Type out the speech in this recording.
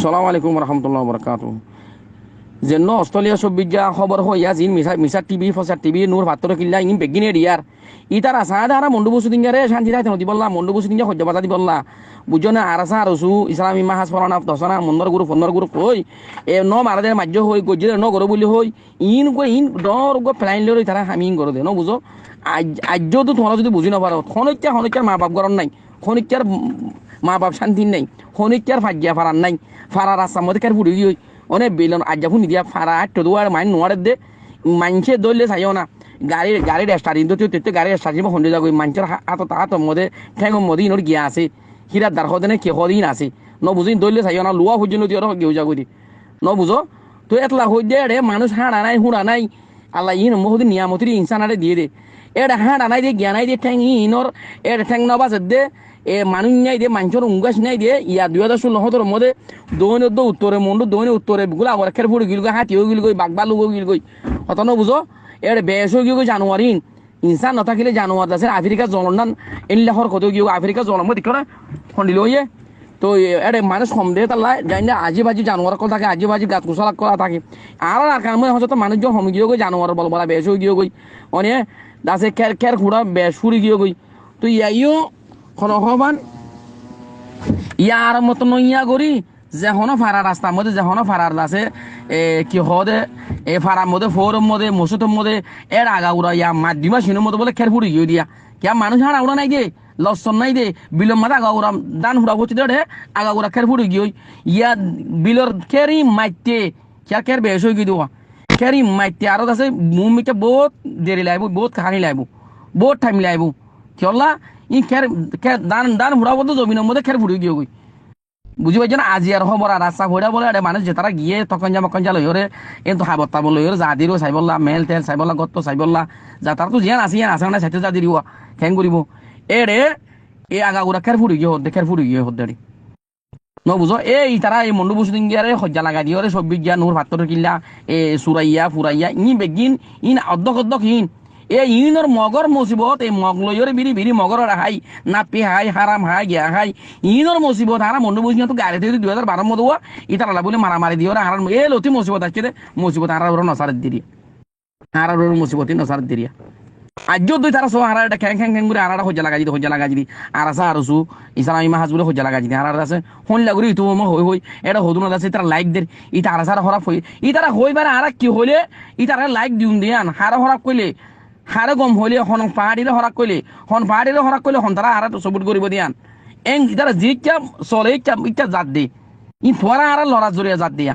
আসসালামু আলাইকুম রহমতুল্লাহ বরকাত যেন অস্ট্রেলিয়া সব্বিজ্ঞা খবর হইয়া জিন মিসা টিভি ফসার টিভি নূর ভাত্তর কিল্লা ইন বেগিনে ডিয়ার ইতার আসা হারা মন্ডু বসু দিঙ্গারে শান্তি রাইতে নদী বললা মন্ডু বসু দিঙ্গা সহ্য বাধা দি বললা বুঝছো না আর আসা রসু ইসলামী মাহাজ ফলানা দশনা মন্দর গুরু কই এ ন মারাদের মাজ্য হই গজিলে ন গরো বুলি হই ইন ডর গো ফ্লাইন লই তারা আমি ইন গরো দে ন বুঝো আজ তো তোমরা যদি বুঝি না পারো খনিকার মা বাপ গরম নাই খনিকার মা বাপ শান্তি নাই খনিকার ফাজিয়া ফারান নাই ফারা রাস্তার মধ্যে কার ফুড়ি গিয়ে অনেক বেলন আজ যখন নিদিয়া ফারা আটটো দোয়ার মাইন নোয়ারের দে মাইনছে দৌড়লে চাইও না গাড়ির স্টার্টিং তো তেতে গাড়ির স্টার্টিং হন্ডে যাগো মানুষের হাতর মধ্যে ঠেঙর মধ্যে ইনোর গিয়া আছে হিরার দ্বার হতে কে হদিন আছে ন বুঝিন দৌড়লে চাইও না লোয়া পর্যন্ত দিয়ে গেউ যাগো দি ন বুঝো তো এতলা হই দে রে মানুষ হাঁড়া নাই হুড়া নাই আল্লাহ ইন মহদিন নিয়ামতির ইনসানারে দিয়ে দে এটা হাঁড়া নাই দিয়ে জ্ঞানাই দিয়ে ঠেং ইনর এটা ঠেং নবাজের দে এ মানুষ নাই দিয়ে মানুষের উঙ্গাস নাই দিয়ে ইয়া 2016 মধ্যে দৈনের উত্তরে মন্ডু দৈনের উত্তরে গুলা খের ফুড়ে গিল গই হাতিও গিল গই বাঘবালু গিল গই হত ন বুঝো এর বেশ হয়ে গিয়ে জানুয়ারিন ইনসান না থাকিলে জানুয়ার আছে আফ্রিকা জলনান এনলাহর কত গিয়ে আফ্রিকা জলম দেখো না খন্ডিল হইয়ে তো এটা মানুষ কম দিয়ে তাল্লা জানি না আজি বাজি জানোয়ার কল থাকে আজি বাজি গাছ কুশালাক করা থাকে আর কারণ হয়তো মানুষজন হমি গিয়ে গই জানোয়ার বল বলা বেশ হয়ে গিয়ে গই অনে দাসে খের খুঁড়া বেশ ফুড়ি গিয়ে গই তো ইয়াইও হবান ইয়ার মতো নইয়া করি যেহনো ফাড়া রাস্তার মধ্যে যেহনো ফাড়ার আছে কি হদে এ ফাড়ার মধ্যে ফোরের মধ্যে মসুতের মধ্যে এর আগা উড়া ইয়া মাধ্যমা সিনের মধ্যে বলে খের ফুড়ি গিয়ে দিয়া কিয়া মানুষ হারা উড়া নাই দে লসন নাই দে বিলর মাথা আগা উড়া দান হুড়া হচ্ছে দে আগা উড়া খের ফুড়ি গিয়ে ইয়া বিলর খেরি মাইতে কিয়া খের বেশ হয়ে গিয়ে খেরি মাইতে আরো আছে মুমিটা বহুত দেরি লাগবো বহুত কাহানি লাগবো বহুত টাইম লাগবো কিয়লা ই খের দান হুড়া বলতো জমিনের মধ্যে খের ফুড়ি গিয়ে গই বুঝি পাইছো না আজি আর হবর আর রাস্তা ভরা বলে মানুষ যে তারা গিয়ে তখন যা লইরে কিন্তু হাবত্তা বল লইরে যা দিরও চাইবল্লা মেল তেল চাইবল্লা গত্ত চাইবল্লা যা তার তো জিয়ান আছে না সাইতে যা দিরিব ঠেং করিব এড়ে এ আগাগুড়া খের ফুড়ি গিয়ে হদ্দারি ন বুঝো এই তারা এই মন্ডু বসু দিঙ্গিয়ারে সজ্জা লাগাই দিয়ে সব বিজ্ঞান নূর ভাত্তর কিল্লা এ সুরাইয়া ফুরাইয়া ই বেগিন ইন অর্ধক হিন এ ইনর মগর মুসিবত এই মগ লইরে বিড়ি মগর হাই নাপি হাই হারাম হাই গিয়া হাই ইনর মুসিবত হারা মন্ডু বসু তো গাড়ি 2012 মধ্যে ইতারা বলে মারামারি দিয়ে হারাম এ লতি মুসিবত আসছে রে মুসিবত হারা নসার দিরিয়া হারা মুসিবতই নসার দিরিয়া আজও দুই তারা সব হারা খ্যাং করে হারা হজ্জা লাগাই দিদি আর আসা আর সু ইসলামী মাহাজ বলে হজ্জা লাগাই দিদি হারা আছে হন লাগুরি ইতো হই এটা হদুন আছে তারা লাইক দের ইটা আর সারা হরাপ হই ইতারা হইবারে আর কি হইলে ইতারা লাইক দিউন দিয়ান হারা হরাপ কইলে হারে গম হইলে হন পাহাড়িরে হরাক কইলে হন তারা হারা সবুট করিব দিয়ান এং ইতারা জিকা চলে ইটা জাত দে ই ফরা হারা লড়া জড়িয়া জাত দিয়া